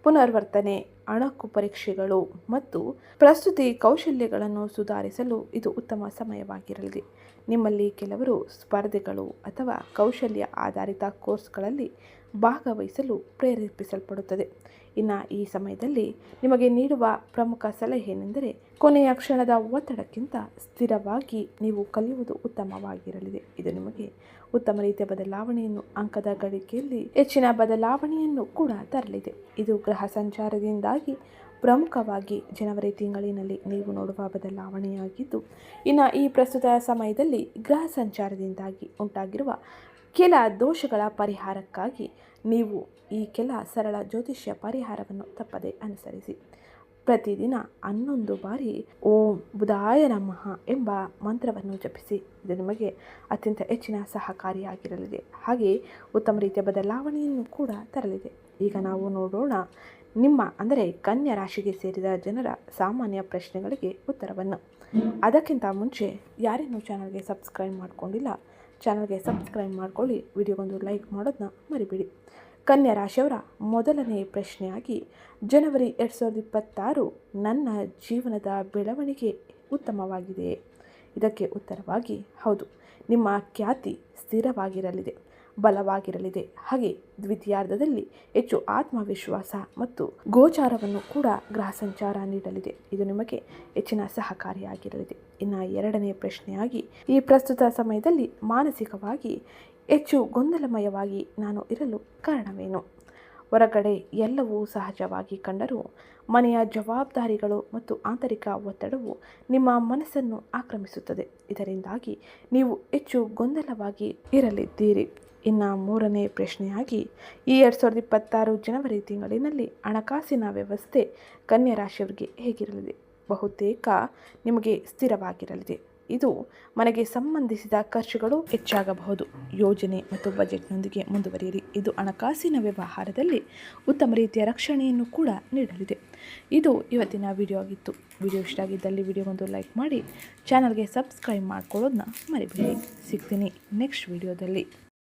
ಪುನರ್ವರ್ತನೆ, ಅಣಕು ಪರೀಕ್ಷೆಗಳು ಮತ್ತು ಪ್ರಸ್ತುತಿ ಕೌಶಲ್ಯಗಳನ್ನು ಸುಧಾರಿಸಲು ಇದು ಉತ್ತಮ ಸಮಯವಾಗಿರಲಿದೆ. ನಿಮ್ಮಲ್ಲಿ ಕೆಲವರು ಸ್ಪರ್ಧೆಗಳು ಅಥವಾ ಕೌಶಲ್ಯ ಆಧಾರಿತ ಕೋರ್ಸ್ಗಳಲ್ಲಿ ಭಾಗವಹಿಸಲು ಪ್ರೇರೇಪಿಸಲ್ಪಡುತ್ತದೆ. ಇನ್ನು ಈ ಸಮಯದಲ್ಲಿ ನಿಮಗೆ ನೀಡುವ ಪ್ರಮುಖ ಸಲಹೆ ಏನೆಂದರೆ ಕೊನೆಯ ಕ್ಷಣದ ಒತ್ತಡಕ್ಕಿಂತ ಸ್ಥಿರವಾಗಿ ನೀವು ಕಲಿಯುವುದು ಉತ್ತಮವಾಗಿರಲಿದೆ. ಇದು ನಿಮಗೆ ಉತ್ತಮ ರೀತಿಯ ಬದಲಾವಣೆಯನ್ನು, ಅಂಕದ ಗಳಿಕೆಯಲ್ಲಿ ಹೆಚ್ಚಿನ ಬದಲಾವಣೆಯನ್ನು ಕೂಡ ತರಲಿದೆ. ಇದು ಗ್ರಹ ಸಂಚಾರದಿಂದಾಗಿ ಪ್ರಮುಖವಾಗಿ ಜನವರಿ ತಿಂಗಳಿನಲ್ಲಿ ನೀವು ನೋಡುವ ಬದಲಾವಣೆಯಾಗಿದ್ದು, ಇನ್ನು ಈ ಪ್ರಸ್ತುತ ಸಮಯದಲ್ಲಿ ಗ್ರಹ ಸಂಚಾರದಿಂದಾಗಿ ಉಂಟಾಗಿರುವ ಕೆಲ ದೋಷಗಳ ಪರಿಹಾರಕ್ಕಾಗಿ ನೀವು ಈ ಕೆಲ ಸರಳ ಜ್ಯೋತಿಷ್ಯ ಪರಿಹಾರವನ್ನು ತಪ್ಪದೆ ಅನುಸರಿಸಿ. ಪ್ರತಿದಿನ 11 ಬಾರಿ ಓಂ ಬುಧಾಯ ನಮಃ ಎಂಬ ಮಂತ್ರವನ್ನು ಜಪಿಸಿ. ಇದು ನಿಮಗೆ ಅತ್ಯಂತ ಹೆಚ್ಚಿನ ಸಹಕಾರಿಯಾಗಿರಲಿದೆ, ಹಾಗೆಯೇ ಉತ್ತಮ ರೀತಿಯ ಬದಲಾವಣೆಯನ್ನು ಕೂಡ ತರಲಿದೆ. ಈಗ ನಾವು ನೋಡೋಣ ನಿಮ್ಮ ಅಂದರೆ ಕನ್ಯಾ ರಾಶಿಗೆ ಸೇರಿದ ಜನರ ಸಾಮಾನ್ಯ ಪ್ರಶ್ನೆಗಳಿಗೆ ಉತ್ತರವನ್ನು. ಅದಕ್ಕಿಂತ ಮುಂಚೆ ಯಾರೇನೂ ಚಾನಲ್ಗೆ ಸಬ್ಸ್ಕ್ರೈಬ್ ಮಾಡ್ಕೊಂಡಿಲ್ಲ, ಚಾನಲ್ಗೆ ಸಬ್ಸ್ಕ್ರೈಬ್ ಮಾಡ್ಕೊಳ್ಳಿ, ವಿಡಿಯೋಗೊಂದು ಲೈಕ್ ಮಾಡೋದನ್ನ ಮರಿಬೇಡಿ. ಕನ್ಯಾ ರಾಶಿಯವರ ಮೊದಲನೇ ಪ್ರಶ್ನೆಯಾಗಿ, ಜನವರಿ 2026 ನನ್ನ ಜೀವನದ ಬೆಳವಣಿಗೆ ಉತ್ತಮವಾಗಿದೆಯೇ? ಇದಕ್ಕೆ ಉತ್ತರವಾಗಿ ಹೌದು. ನಿಮ್ಮ ಖ್ಯಾತಿ ಸ್ಥಿರವಾಗಿರಲಿದೆ, ಬಲವಾಗಿರಲಿದೆ, ಹಾಗೆ ದ್ವಿತೀಯಾರ್ಧದಲ್ಲಿ ಹೆಚ್ಚು ಆತ್ಮವಿಶ್ವಾಸ ಮತ್ತು ಗೋಚಾರವನ್ನು ಕೂಡ ಗ್ರಹ ಸಂಚಾರ ನೀಡಲಿದೆ. ಇದು ನಿಮಗೆ ಹೆಚ್ಚಿನ ಸಹಕಾರಿಯಾಗಿರಲಿದೆ. ಇನ್ನು ಎರಡನೇ ಪ್ರಶ್ನೆಯಾಗಿ, ಈ ಪ್ರಸ್ತುತ ಸಮಯದಲ್ಲಿ ಮಾನಸಿಕವಾಗಿ ಹೆಚ್ಚು ಗೊಂದಲಮಯವಾಗಿ ನಾನು ಇರಲು ಕಾರಣವೇನು? ಹೊರಗಡೆ ಎಲ್ಲವೂ ಸಹಜವಾಗಿ ಕಂಡರೂ ಮನೆಯ ಜವಾಬ್ದಾರಿಗಳು ಮತ್ತು ಆಂತರಿಕ ಒತ್ತಡವು ನಿಮ್ಮ ಮನಸ್ಸನ್ನು ಆಕ್ರಮಿಸುತ್ತದೆ. ಇದರಿಂದಾಗಿ ನೀವು ಹೆಚ್ಚು ಗೊಂದಲವಾಗಿ ಇರಲಿದ್ದೀರಿ. ಇನ್ನು ಮೂರನೇ ಪ್ರಶ್ನೆಯಾಗಿ, ಈ 2026 ಜನವರಿ ತಿಂಗಳಿನಲ್ಲಿ ಹಣಕಾಸಿನ ವ್ಯವಸ್ಥೆ ಕನ್ಯಾ ರಾಶಿಯವರಿಗೆ ಹೇಗಿರಲಿದೆ? ಬಹುತೇಕ ನಿಮಗೆ ಸ್ಥಿರವಾಗಿರಲಿದೆ. ಇದು ಮನೆಗೆ ಸಂಬಂಧಿಸಿದ ಖರ್ಚುಗಳು ಹೆಚ್ಚಾಗಬಹುದು. ಯೋಜನೆ ಮತ್ತು ಬಜೆಟ್ನೊಂದಿಗೆ ಮುಂದುವರಿಯಿರಿ. ಇದು ಹಣಕಾಸಿನ ವ್ಯವಹಾರದಲ್ಲಿ ಉತ್ತಮ ರೀತಿಯ ರಕ್ಷಣೆಯನ್ನು ಕೂಡ ನೀಡಲಿದೆ. ಇದು ಇವತ್ತಿನ ವಿಡಿಯೋ ಆಗಿತ್ತು. ವಿಡಿಯೋ ಇಷ್ಟ ಆಗಿದ್ದಲ್ಲಿ ವಿಡಿಯೋಗೊಂದು ಲೈಕ್ ಮಾಡಿ, ಚಾನಲ್ಗೆ ಸಬ್ಸ್ಕ್ರೈಬ್ ಮಾಡ್ಕೊಳ್ಳೋದನ್ನ ಮರಿಬೇಡಿ. ಸಿಗ್ತೀನಿ ನೆಕ್ಸ್ಟ್ ವಿಡಿಯೋದಲ್ಲಿ.